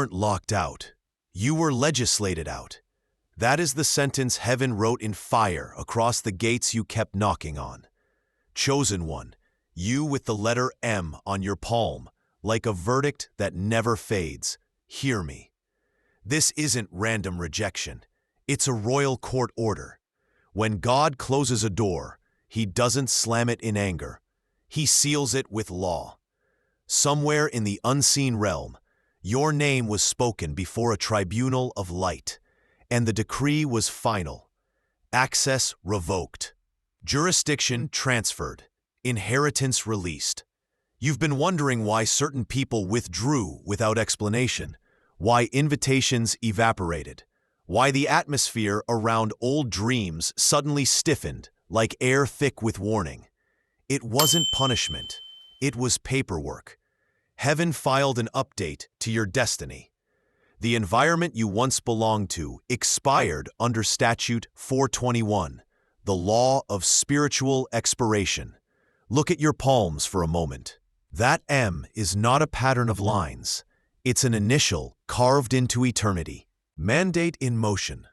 weren't locked out. You were legislated out. That is the sentence heaven wrote in fire across the gates you kept knocking on. Chosen one, you with the letter M on your palm, like a verdict that never fades. Hear me. This isn't random rejection. It's a royal court order. When God closes a door, He doesn't slam it in anger. He seals it with law. Somewhere in the unseen realm, your name was spoken before a tribunal of light, and the decree was final. Access revoked. Jurisdiction transferred. Inheritance released. You've been wondering why certain people withdrew without explanation, why invitations evaporated, why the atmosphere around old dreams suddenly stiffened like air thick with warning. It wasn't punishment. It was paperwork. Heaven filed an update to your destiny. The environment you once belonged to expired under Statute 421, the law of spiritual expiration. Look at your palms for a moment. That M is not a pattern of lines. It's an initial carved into eternity. Mandate in motion.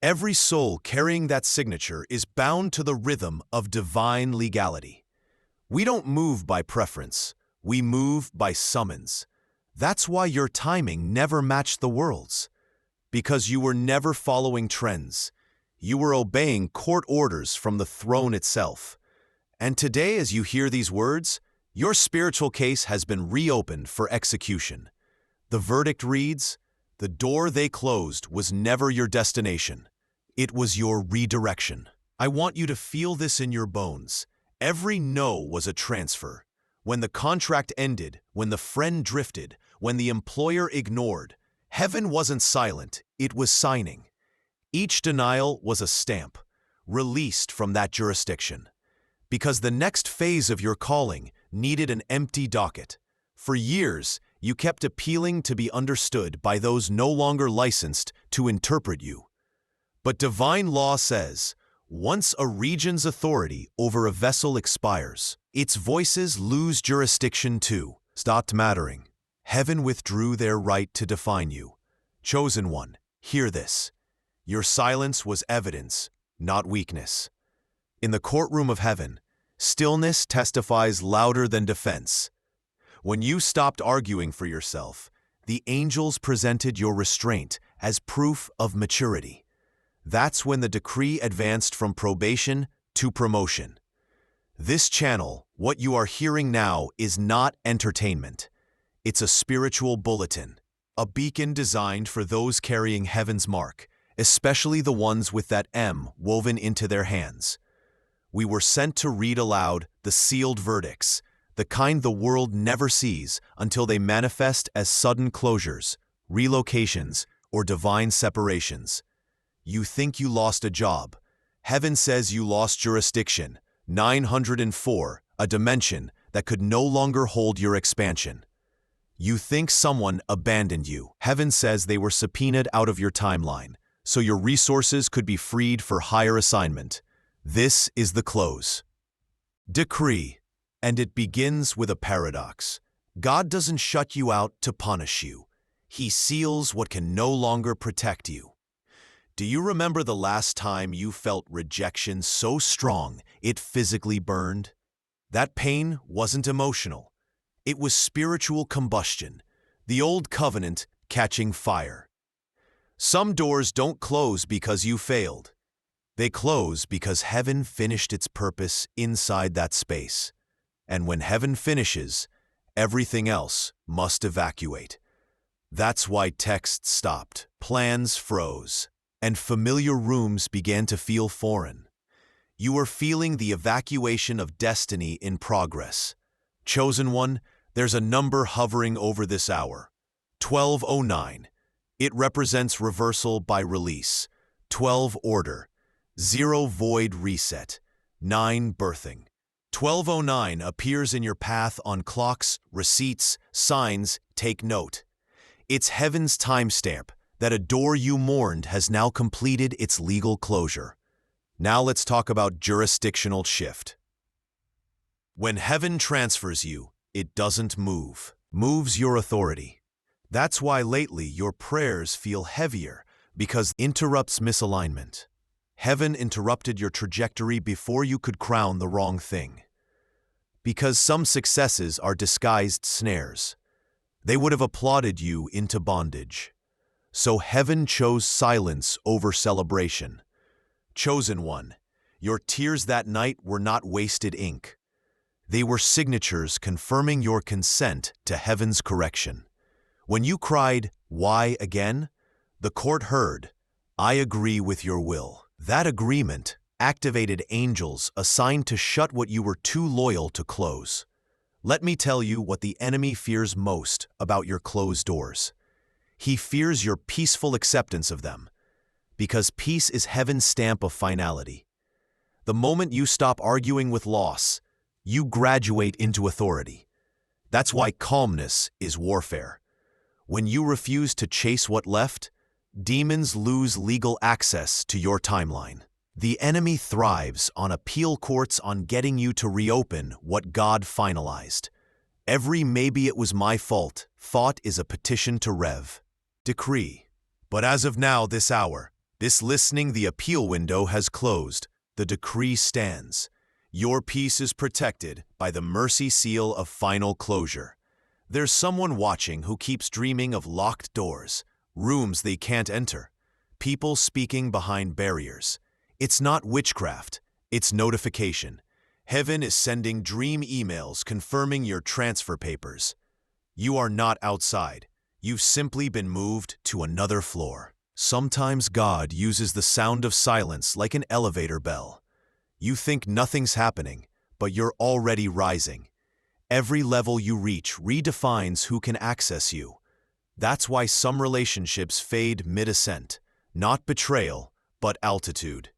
Every soul carrying that signature is bound to the rhythm of divine legality. We don't move by preference. We move by summons. That's why your timing never matched the world's. Because you were never following trends. You were obeying court orders from the throne itself. And today, as you hear these words, your spiritual case has been reopened for execution. The verdict reads, the door they closed was never your destination. It was your redirection. I want you to feel this in your bones. Every no was a transfer. When the contract ended, when the friend drifted, when the employer ignored, heaven wasn't silent, it was signing. Each denial was a stamp, released from that jurisdiction. Because the next phase of your calling needed an empty docket. For years, you kept appealing to be understood by those no longer licensed to interpret you. But divine law says, once a region's authority over a vessel expires, its voices lose jurisdiction too. Stopped mattering. Heaven withdrew their right to define you. Chosen one, hear this. Your silence was evidence, not weakness. In the courtroom of heaven, stillness testifies louder than defense. When you stopped arguing for yourself, the angels presented your restraint as proof of maturity. That's when the decree advanced from probation to promotion. This channel, what you are hearing now, is not entertainment. It's a spiritual bulletin, a beacon designed for those carrying heaven's mark, especially the ones with that M woven into their hands. We were sent to read aloud the sealed verdicts, the kind the world never sees until they manifest as sudden closures, relocations, or divine separations. You think you lost a job. Heaven says you lost jurisdiction, 904, a dimension that could no longer hold your expansion. You think someone abandoned you. Heaven says they were subpoenaed out of your timeline, so your resources could be freed for higher assignment. This is the close. Decree. And it begins with a paradox. God doesn't shut you out to punish you. He seals what can no longer protect you. Do you remember the last time you felt rejection so strong it physically burned? That pain wasn't emotional. It was spiritual combustion, the old covenant catching fire. Some doors don't close because you failed. They close because heaven finished its purpose inside that space. And when heaven finishes, everything else must evacuate. That's why texts stopped, plans froze, and familiar rooms began to feel foreign. You are feeling the evacuation of destiny in progress. Chosen one, there's a number hovering over this hour. 1209. It represents reversal by release. 12 order. 0 void reset. 9 birthing. 1209 appears in your path on clocks, receipts, signs. Take note. It's heaven's timestamp that a door you mourned has now completed its legal closure. Now let's talk about jurisdictional shift. When heaven transfers you, it doesn't moves your authority. That's why lately your prayers feel heavier, because interrupts misalignment. Heaven interrupted your trajectory before you could crown the wrong thing. Because some successes are disguised snares. They would have applauded you into bondage. So heaven chose silence over celebration. Chosen one, your tears that night were not wasted ink. They were signatures confirming your consent to heaven's correction. When you cried, "Why again?" the court heard, "I agree with your will." That agreement activated angels assigned to shut what you were too loyal to close. Let me tell you what the enemy fears most about your closed doors. He fears your peaceful acceptance of them, because peace is heaven's stamp of finality. The moment you stop arguing with loss, you graduate into authority. That's why calmness is warfare. When you refuse to chase what left, demons lose legal access to your timeline. The enemy thrives on appeal courts on getting you to reopen what God finalized. Every "maybe it was my fault" thought is a petition to decree. But as of now, this hour, this listening, the appeal window has closed. The decree stands. Your peace is protected by the mercy seal of final closure. There's someone watching who keeps dreaming of locked doors, rooms they can't enter, people speaking behind barriers. It's not witchcraft, it's notification. Heaven is sending dream emails confirming your transfer papers. You are not outside. You've simply been moved to another floor. Sometimes God uses the sound of silence like an elevator bell. You think nothing's happening, but you're already rising. Every level you reach redefines who can access you. That's why some relationships fade mid-ascent, not betrayal, but altitude.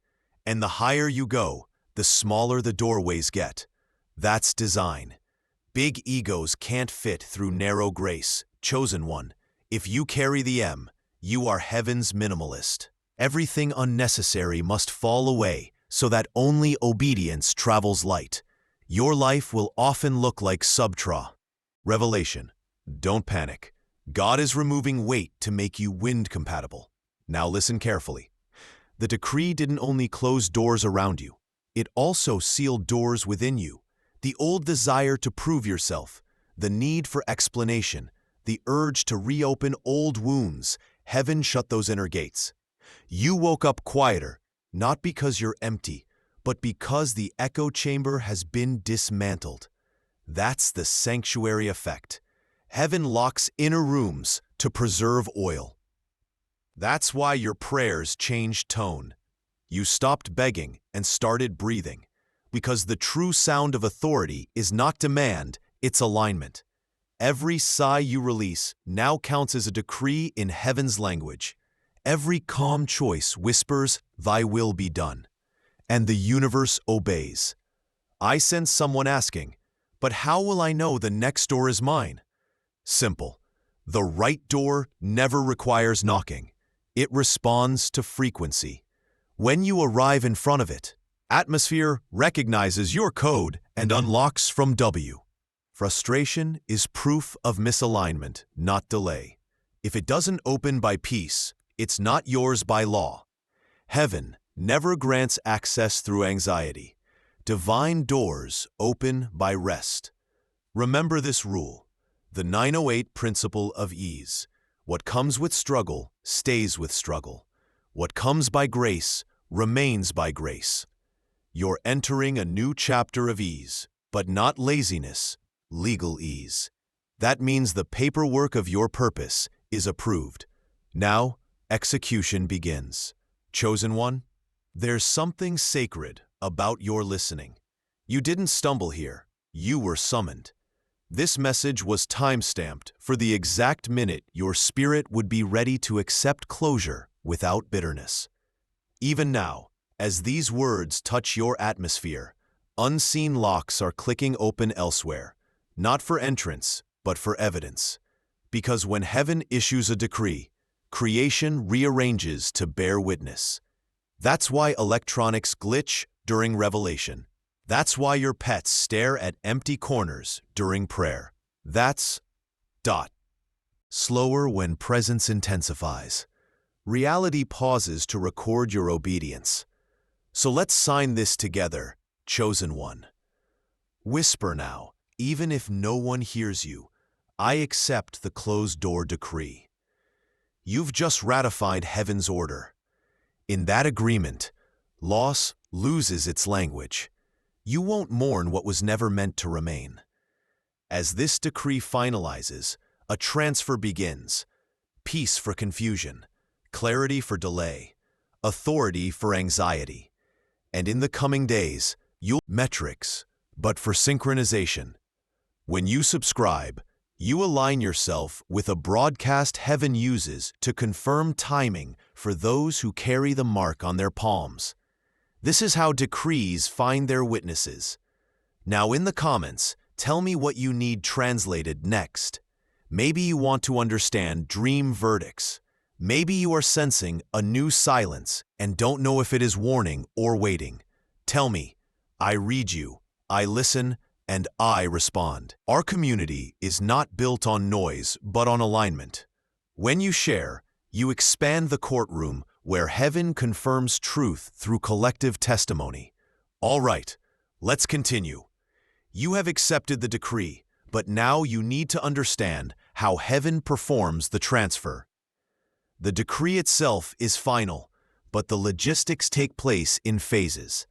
And the higher you go, the smaller the doorways get. That's design. Big egos can't fit through narrow grace. Chosen one, if you carry the M, you are heaven's minimalist. Everything unnecessary must fall away so that only obedience travels light. Your life will often look like Revelation. Don't panic. God is removing weight to make you wind compatible. Now listen carefully. The decree didn't only close doors around you, it also sealed doors within you. The old desire to prove yourself, the need for explanation, the urge to reopen old wounds, heaven shut those inner gates. You woke up quieter, not because you're empty, but because the echo chamber has been dismantled. That's the sanctuary effect. Heaven locks inner rooms to preserve oil. That's why your prayers changed tone. You stopped begging and started breathing, because the true sound of authority is not demand, it's alignment. Every sigh you release now counts as a decree in heaven's language. Every calm choice whispers, "Thy will be done." And the universe obeys. I sense someone asking, "But how will I know the next door is mine?" Simple. The right door never requires knocking. It responds to frequency. When you arrive in front of it, atmosphere recognizes your code and unlocks from W. Frustration is proof of misalignment, not delay. If it doesn't open by peace, it's not yours by law. Heaven never grants access through anxiety. Divine doors open by rest. Remember this rule, the 908 principle of ease. What comes with struggle stays with struggle. What comes by grace remains by grace. You're entering a new chapter of ease, but not laziness, legal ease. That means the paperwork of your purpose is approved. Now, execution begins. Chosen one, there's something sacred about your listening. You didn't stumble here, you were summoned. This message was time-stamped for the exact minute your spirit would be ready to accept closure without bitterness. Even now, as these words touch your atmosphere, unseen locks are clicking open elsewhere, not for entrance, but for evidence. Because when heaven issues a decree, creation rearranges to bear witness. That's why electronics glitch during revelation. That's why your pets stare at empty corners during prayer. That's slower when presence intensifies. Reality pauses to record your obedience. So let's sign this together, chosen one. Whisper now, even if no one hears you, I accept the closed-door decree. You've just ratified heaven's order. In that agreement, loss loses its language. You won't mourn what was never meant to remain. As this decree finalizes, a transfer begins. Peace for confusion, clarity for delay, authority for anxiety. And in the coming days, you'll metrics, but for synchronization. When you subscribe, you align yourself with a broadcast heaven uses to confirm timing for those who carry the mark on their palms. This is how decrees find their witnesses. Now in the comments, tell me what you need translated next. Maybe you want to understand dream verdicts. Maybe you are sensing a new silence and don't know if it is warning or waiting. Tell me. I read you, I listen, and I respond. Our community is not built on noise, but on alignment. When you share, you expand the courtroom where heaven confirms truth through collective testimony. All right, let's continue. You have accepted the decree, but now you need to understand how heaven performs the transfer. The decree itself is final, but the logistics take place in phases.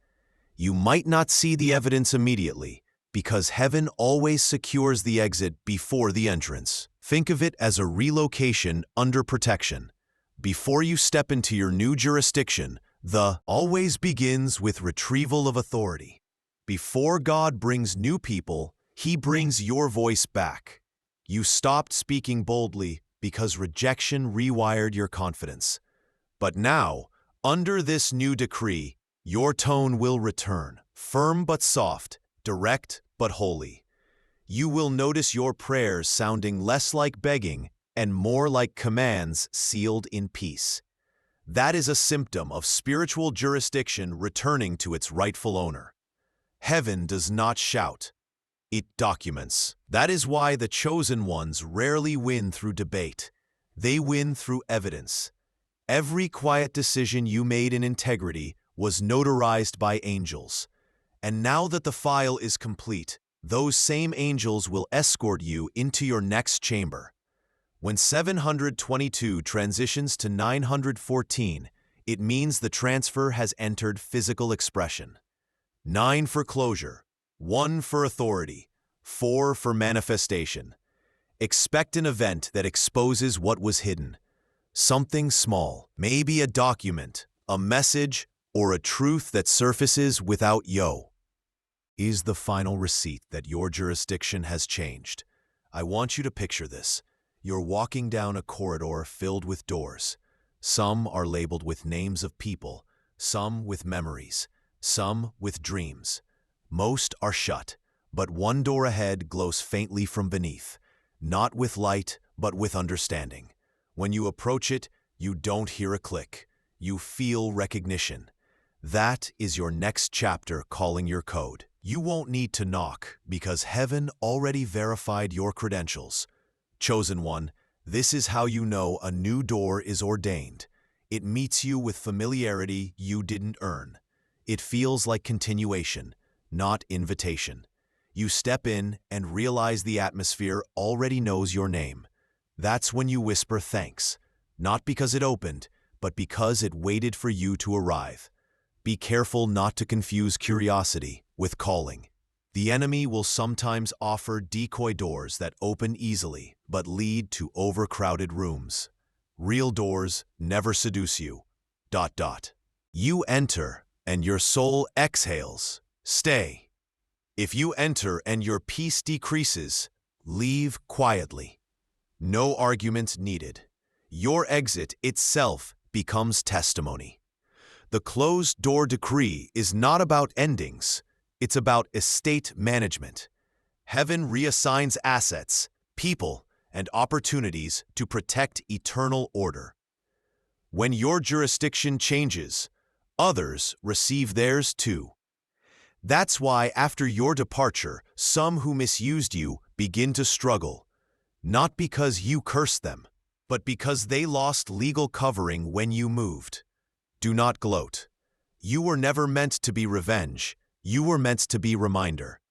You might not see the evidence immediately, because heaven always secures the exit before the entrance. Think of it as a relocation under protection. Before you step into your new jurisdiction, the always begins with retrieval of authority. Before God brings new people, He brings your voice back. You stopped speaking boldly because rejection rewired your confidence. But now, under this new decree, your tone will return, firm but soft, direct but holy. You will notice your prayers sounding less like begging and more like commands sealed in peace. That is a symptom of spiritual jurisdiction returning to its rightful owner. Heaven does not shout. It documents. That is why the chosen ones rarely win through debate. They win through evidence. Every quiet decision you made in integrity was notarized by angels. And now that the file is complete, those same angels will escort you into your next chamber. When 722 transitions to 914, it means the transfer has entered physical expression. 9 for closure, 1 for authority, 4 for manifestation. Expect an event that exposes what was hidden. Something small, maybe a document, a message, or a truth that surfaces without is the final receipt that your jurisdiction has changed. I want you to picture this. You're walking down a corridor filled with doors. Some are labeled with names of people, some with memories, some with dreams. Most are shut, but one door ahead glows faintly from beneath, not with light, but with understanding. When you approach it, you don't hear a click. You feel recognition. That is your next chapter calling your code. You won't need to knock because heaven already verified your credentials. Chosen one, this is how you know a new door is ordained. It meets you with familiarity you didn't earn. It feels like continuation, not invitation. You step in and realize the atmosphere already knows your name. That's when you whisper thanks, not because it opened, but because it waited for you to arrive. Be careful not to confuse curiosity with calling. The enemy will sometimes offer decoy doors that open easily but lead to overcrowded rooms. Real doors never seduce you. You enter and your soul exhales. Stay. If you enter and your peace decreases, leave quietly. No argument needed. Your exit itself becomes testimony. The closed-door decree is not about endings. It's about estate management. Heaven reassigns assets, people, and opportunities to protect eternal order. When your jurisdiction changes, others receive theirs too. That's why after your departure, some who misused you begin to struggle. Not because you cursed them, but because they lost legal covering when you moved. Do not gloat. You were never meant to be revenge. You were meant to be reminder.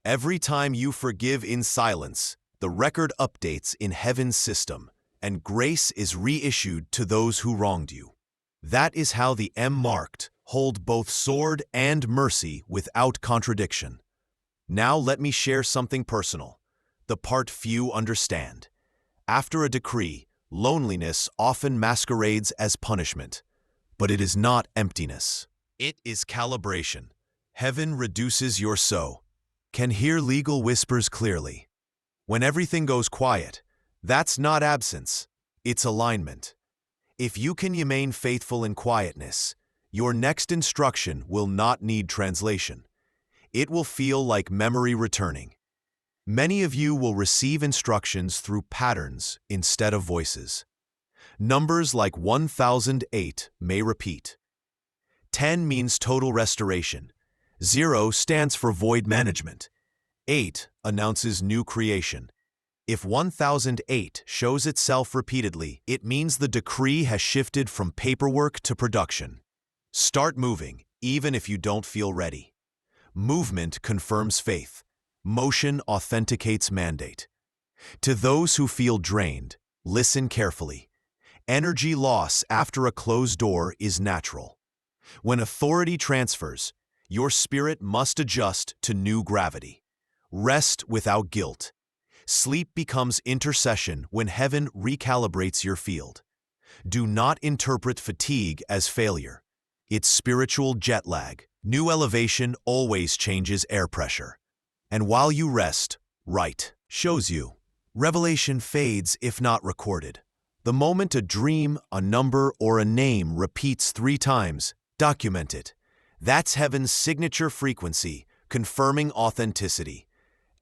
Every time you forgive in silence, the record updates in heaven's system, and grace is reissued to those who wronged you. That is how the M-marked hold both sword and mercy without contradiction. Now let me share something personal, the part few understand. After a decree, loneliness often masquerades as punishment, but it is not emptiness. It is calibration. Heaven reduces your can hear legal whispers clearly. When everything goes quiet, that's not absence, it's alignment. If you can remain faithful in quietness, your next instruction will not need translation. It will feel like memory returning. Many of you will receive instructions through patterns instead of voices. Numbers like 1008 may repeat. 10 means total restoration. 0 stands for void management. 8 announces new creation. If 1008 shows itself repeatedly, it means the decree has shifted from paperwork to production. Start moving, even if you don't feel ready. Movement confirms faith. Motion authenticates mandate. To those who feel drained, listen carefully. Energy loss after a closed door is natural. When authority transfers, your spirit must adjust to new gravity. Rest without guilt. Sleep becomes intercession when heaven recalibrates your field. Do not interpret fatigue as failure. It's spiritual jet lag. New elevation always changes air pressure. And while you rest, right shows you. Revelation fades if not recorded. The moment a dream, a number, or a name repeats 3 times, document it. That's heaven's signature frequency, confirming authenticity.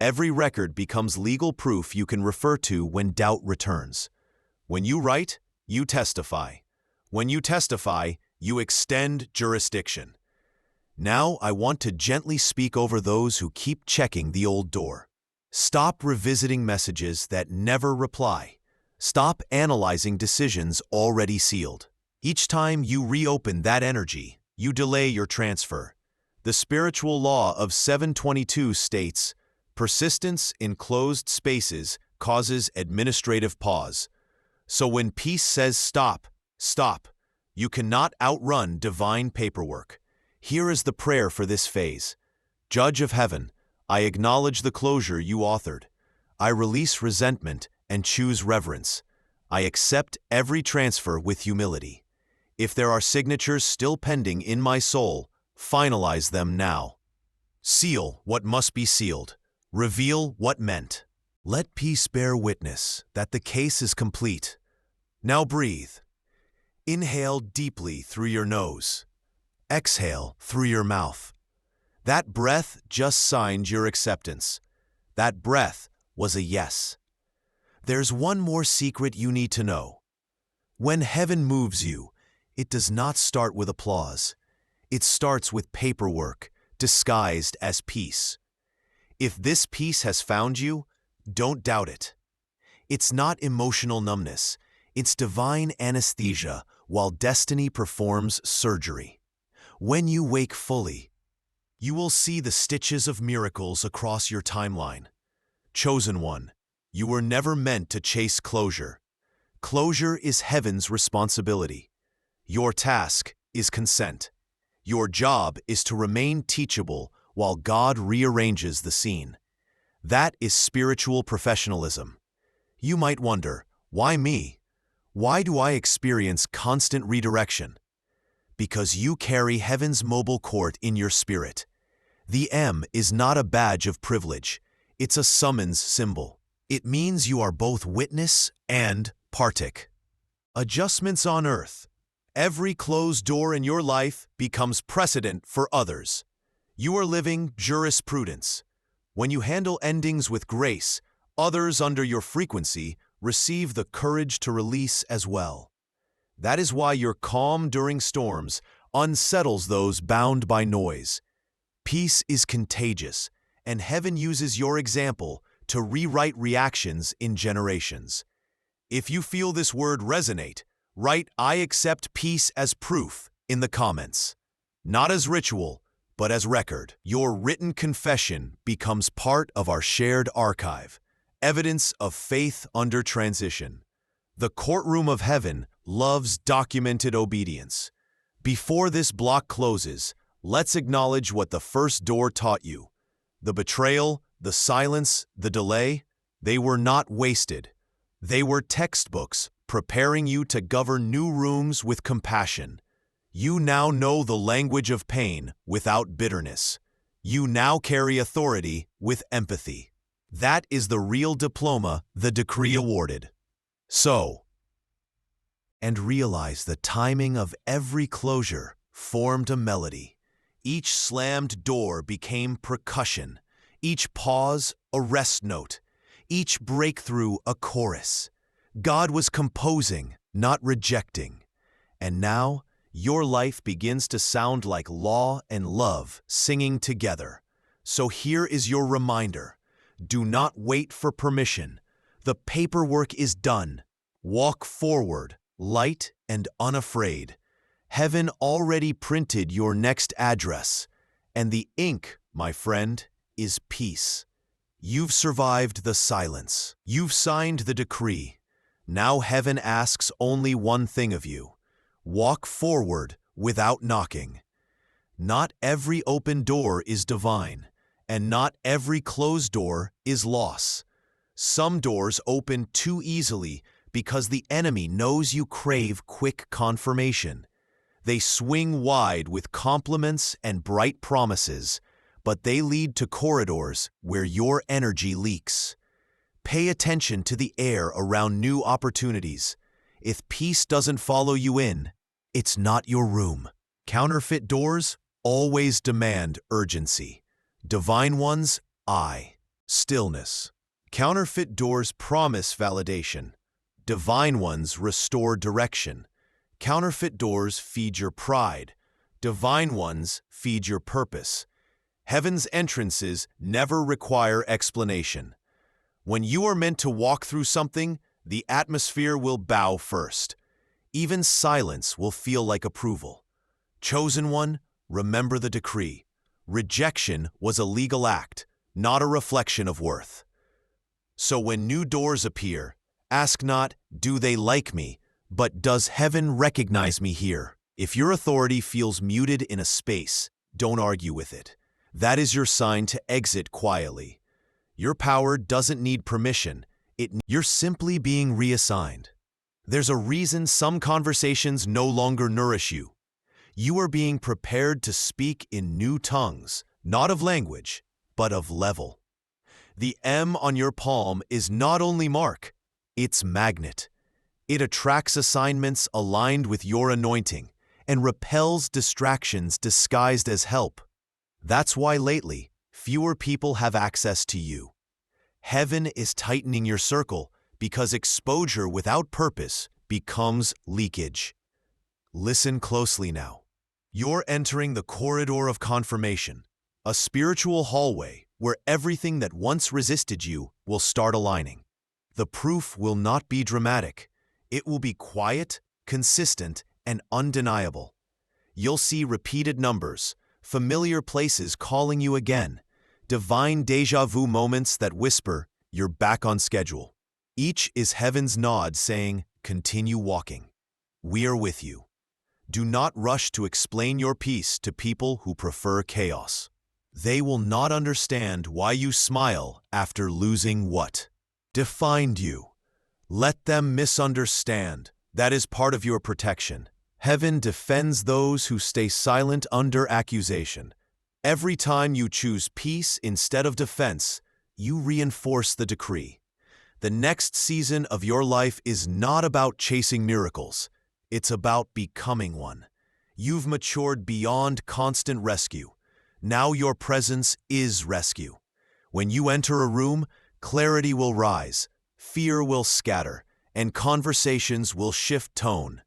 Every record becomes legal proof you can refer to when doubt returns. When you write, you testify. When you testify, you extend jurisdiction. Now I want to gently speak over those who keep checking the old door. Stop revisiting messages that never reply. Stop analyzing decisions already sealed. Each time you reopen that energy, you delay your transfer. The spiritual law of 722 states, persistence in closed spaces causes administrative pause. So when peace says stop, stop, you cannot outrun divine paperwork. Here is the prayer for this phase. Judge of heaven, I acknowledge the closure you authored. I release resentment and choose reverence. I accept every transfer with humility. If there are signatures still pending in my soul, finalize them now. Seal what must be sealed. Reveal what meant. Let peace bear witness that the case is complete. Now breathe. Inhale deeply through your nose. Exhale through your mouth. That breath just signed your acceptance. That breath was a yes. There's one more secret you need to know. When heaven moves you, it does not start with applause. It starts with paperwork disguised as peace. If this peace has found you, don't doubt it. It's not emotional numbness. It's divine anesthesia while destiny performs surgery. When you wake fully, you will see the stitches of miracles across your timeline. Chosen one, you were never meant to chase closure. Closure is heaven's responsibility. Your task is consent. Your job is to remain teachable while God rearranges the scene. That is spiritual professionalism. You might wonder, why me? Why do I experience constant redirection? Because you carry heaven's mobile court in your spirit. The M is not a badge of privilege. It's a summons symbol. It means you are both witness and partic. Adjustments on earth. Every closed door in your life becomes precedent for others. You are living jurisprudence. When you handle endings with grace, others under your frequency receive the courage to release as well. That is why your calm during storms unsettles those bound by noise. Peace is contagious, and heaven uses your example to rewrite reactions in generations. If you feel this word resonate, write "I accept peace" as proof in the comments. Not as ritual, but as record. Your written confession becomes part of our shared archive, evidence of faith under transition. The courtroom of heaven loves documented obedience. Before this block closes, let's acknowledge what the first door taught you. The betrayal, the silence, the delay, they were not wasted. They were textbooks preparing you to govern new rooms with compassion. You now know the language of pain without bitterness. You now carry authority with empathy. That is the real diploma the decree awarded. So, and realize the timing of every closure formed a melody. Each slammed door became percussion, each pause a rest note, each breakthrough a chorus. God was composing, not rejecting. And now, your life begins to sound like law and love singing together. So here is your reminder. Do not wait for permission. The paperwork is done. Walk forward, light and unafraid. Heaven already printed your next address, and the ink, my friend, is peace. You've survived the silence. You've signed the decree. Now heaven asks only one thing of you. Walk forward without knocking. Not every open door is divine, and not every closed door is loss. Some doors open too easily because the enemy knows you crave quick confirmation. They swing wide with compliments and bright promises, but they lead to corridors where your energy leaks. Pay attention to the air around new opportunities. If peace doesn't follow you in, it's not your room. Counterfeit doors always demand urgency. Divine ones, stillness. Counterfeit doors promise validation. Divine ones restore direction. Counterfeit doors feed your pride. Divine ones feed your purpose. Heaven's entrances never require explanation. When you are meant to walk through something, the atmosphere will bow first. Even silence will feel like approval. Chosen one, remember the decree. Rejection was a legal act, not a reflection of worth. So when new doors appear, ask not, do they like me, but does heaven recognize me here? If your authority feels muted in a space, don't argue with it. That is your sign to exit quietly. Your power doesn't need permission. You're simply being reassigned. There's a reason some conversations no longer nourish you. You are being prepared to speak in new tongues, not of language, but of level. The M on your palm is not only mark, it's magnet. It attracts assignments aligned with your anointing and repels distractions disguised as help. That's why lately, fewer people have access to you. Heaven is tightening your circle because exposure without purpose becomes leakage. Listen closely now. You're entering the corridor of confirmation, a spiritual hallway where everything that once resisted you will start aligning. The proof will not be dramatic. It will be quiet, consistent, and undeniable. You'll see repeated numbers, familiar places calling you again, divine déjà vu moments that whisper, you're back on schedule. Each is heaven's nod saying, continue walking. We are with you. Do not rush to explain your peace to people who prefer chaos. They will not understand why you smile after losing what defined you. Let them misunderstand. That is part of your protection. Heaven defends those who stay silent under accusation. Every time you choose peace instead of defense, you reinforce the decree. The next season of your life is not about chasing miracles. It's about becoming one. You've matured beyond constant rescue. Now your presence is rescue. When you enter a room, clarity will rise, fear will scatter, and conversations will shift tone.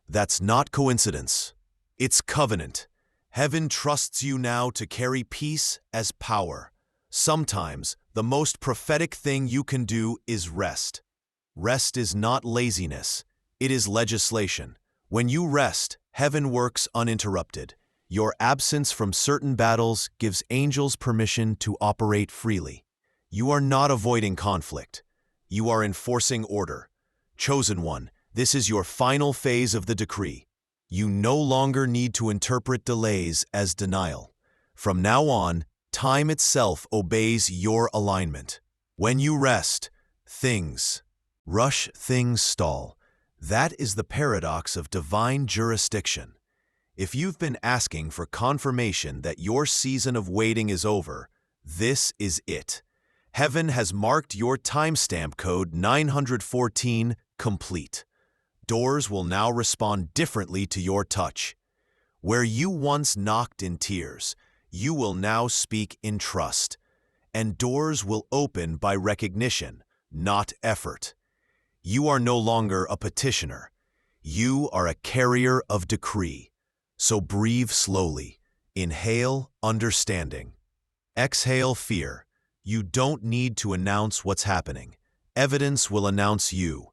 That's not coincidence. It's covenant. Heaven trusts you now to carry peace as power. Sometimes, the most prophetic thing you can do is rest. Rest is not laziness, it is legislation. When you rest, heaven works uninterrupted. Your absence from certain battles gives angels permission to operate freely. You are not avoiding conflict. You are enforcing order. Chosen one, this is your final phase of the decree. You no longer need to interpret delays as denial. From now on, time itself obeys your alignment. When you rest, things stall. That is the paradox of divine jurisdiction. If you've been asking for confirmation that your season of waiting is over, this is it. Heaven has marked your timestamp code 914 complete. Doors will now respond differently to your touch. Where you once knocked in tears, you will now speak in trust. And doors will open by recognition, not effort. You are no longer a petitioner. You are a carrier of decree. So breathe slowly. Inhale understanding. Exhale fear. You don't need to announce what's happening. Evidence will announce you.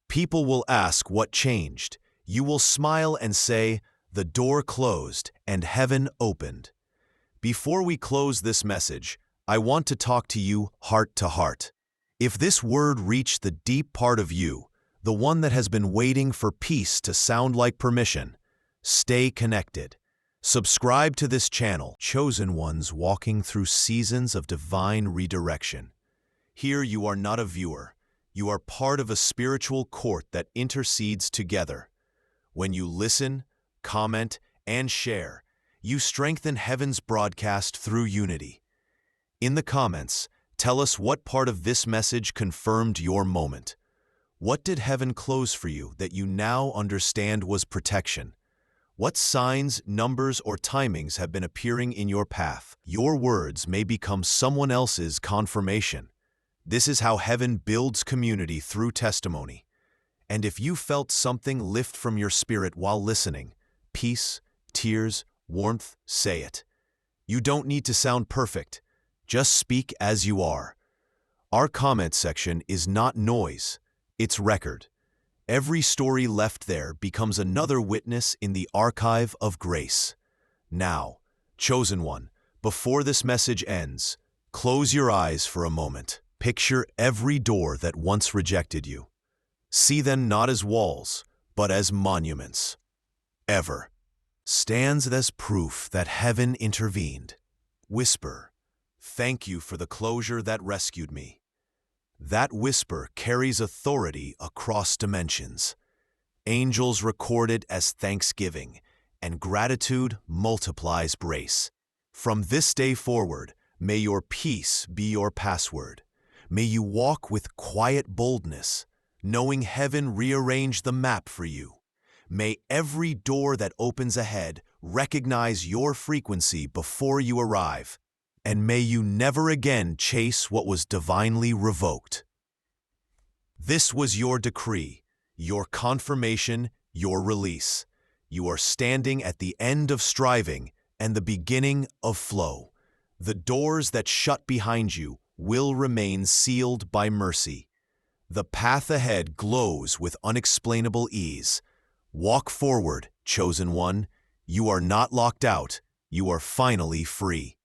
People will ask what changed. You will smile and say, the door closed and heaven opened. Before we close this message, I want to talk to you heart to heart. If this word reached the deep part of you, the one that has been waiting for peace to sound like permission, stay connected. Subscribe to this channel, Chosen Ones walking through seasons of divine redirection. Here you are not a viewer. You are part of a spiritual court that intercedes together. When you listen, comment, and share, you strengthen heaven's broadcast through unity. In the comments, tell us what part of this message confirmed your moment. What did heaven close for you that you now understand was protection? What signs, numbers, or timings have been appearing in your path? Your words may become someone else's confirmation. This is how heaven builds community through testimony. And if you felt something lift from your spirit while listening, peace, tears, warmth, say it. You don't need to sound perfect. Just speak as you are. Our comment section is not noise, it's record. Every story left there becomes another witness in the archive of grace. Now, Chosen One, before this message ends, close your eyes for a moment. Picture every door that once rejected you. See them not as walls, but as monuments. Ever stands as proof that heaven intervened. Whisper, thank you for the closure that rescued me. That whisper carries authority across dimensions. Angels record it as thanksgiving, and gratitude multiplies grace. From this day forward, may your peace be your password. May you walk with quiet boldness, knowing heaven rearranged the map for you. May every door that opens ahead recognize your frequency before you arrive. And may you never again chase what was divinely revoked. This was your decree, your confirmation, your release. You are standing at the end of striving and the beginning of flow. The doors that shut behind you will remain sealed by mercy. The path ahead glows with unexplainable ease. Walk forward, Chosen One. You are not locked out. You are finally free.